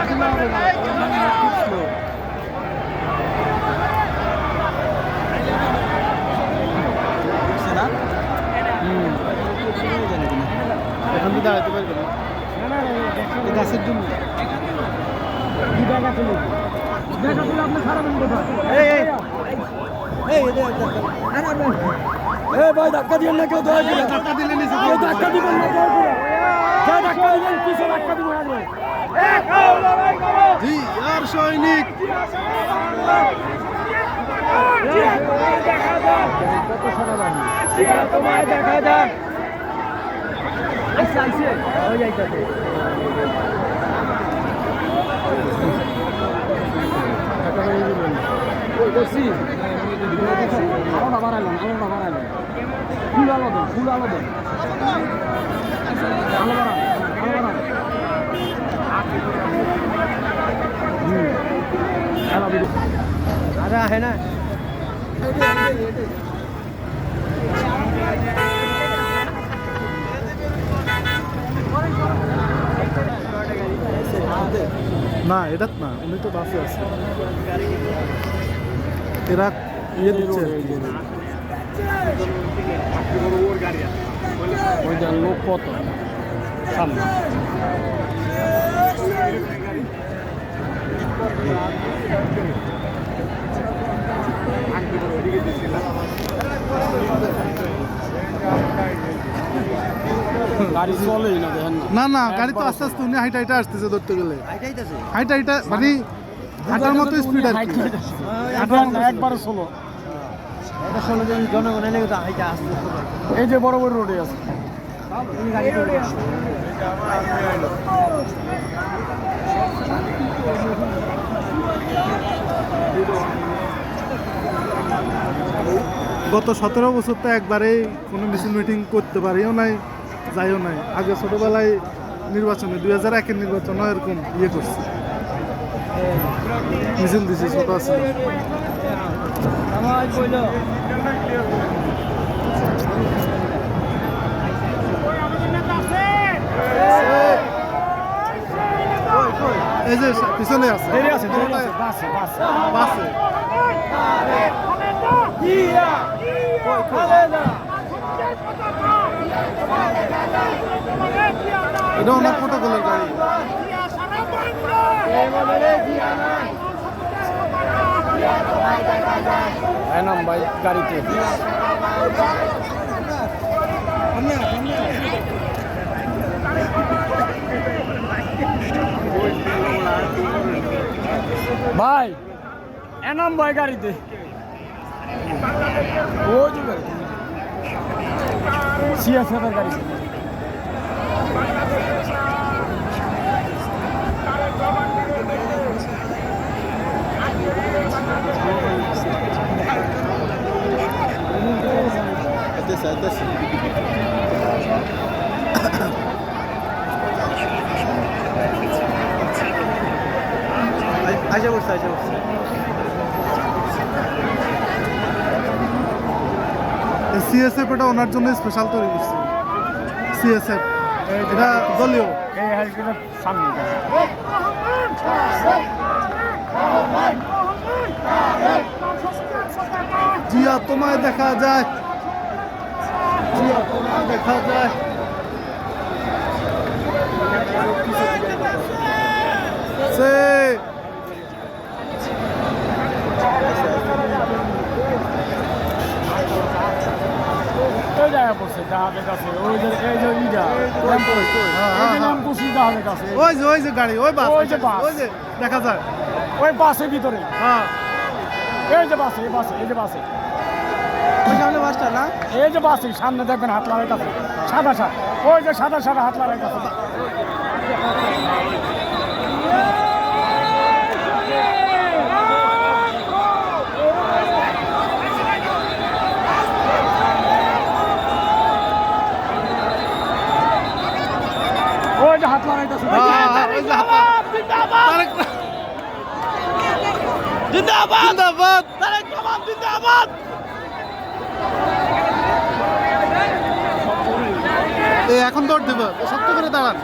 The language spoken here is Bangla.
এখন তো দাঁড়াতে পারবে না গাছের জন্য ভাই ধাক্কা দিবেন না কেউ ধাক্কা দিলে ধাক্কা দিবেন না ধাক্কা দিবেন কিছু ধাক্কা দিবেন জি আর সৈনিক তোমায় দেখা যাক আইসে আইসে হয়ে যাইতেছে করছি আলো বাড়াইলাম ফুল আলো দেন ফুল আলো দেন আলো বাড়ান আরে আহে না না এটা না উনি তো বাসে আছে এরা ইয়ে দিচ্ছে ওই যে লোক কত সামনে গাড়ি চলেই না দেখেন না না গাড়ি তো আস্তে আস্তে উনি হাইটা হাইটা আসতেছে ধরতে গেলে হাইটা হাইটা মানে হাঁটার মতো স্পিড আর কি একবারে ষোলো এটা 16 জন জনগণ এনে তো হাইটা আসতে এই যে বড় বড় রোডে আছে গত 17 বছর তো একবারেই কোনো মিছিল মিটিং করতে পারিও নাই যাইও নাই আগে ছোটবেলায় নির্বাচনে 2001-এর নির্বাচনে এরকম ইয়ে করছে মিছিল দিছে ছোট আছে এই যে পিছনে আছে বাসে এটা অনেক প্রোটোকলের গাড়ি নাম ভাই গাড়িতে ভাই এনাম ভাই গাড়িতে ওই যে গাড়ি সিএসএফের গাড়িতে আশা করছি সিএসএফ এটা ওনার জন্য স্পেশাল তৈরি করছে সিএসএফ এটা দলীয় সামনে জিয়া তোমায় দেখা যায় জিয়া তোমায় দেখা যায় সে জায়গা পড়ছে জাহাজের কাছে ওই যে এই যে ইটা জাহাজের কাছে ওই যে গাড়ি ওই বাস ওই যে বাস ওই যে দেখা যায় ওই বাসের ভিতরে হ্যাঁ এই যে বাসে এই যে বাসে ওই সামনে বাসটা না এই যে বাসে সামনে দেখবেন হাত লাগাই কাছে সাদা ওই যে সাদা হাত লাগাই কাছে ওই যে হাত লাগাইতেছে জিন্দাবাদ এখন দৌড় দেব শক্ত করে দাঁড়ান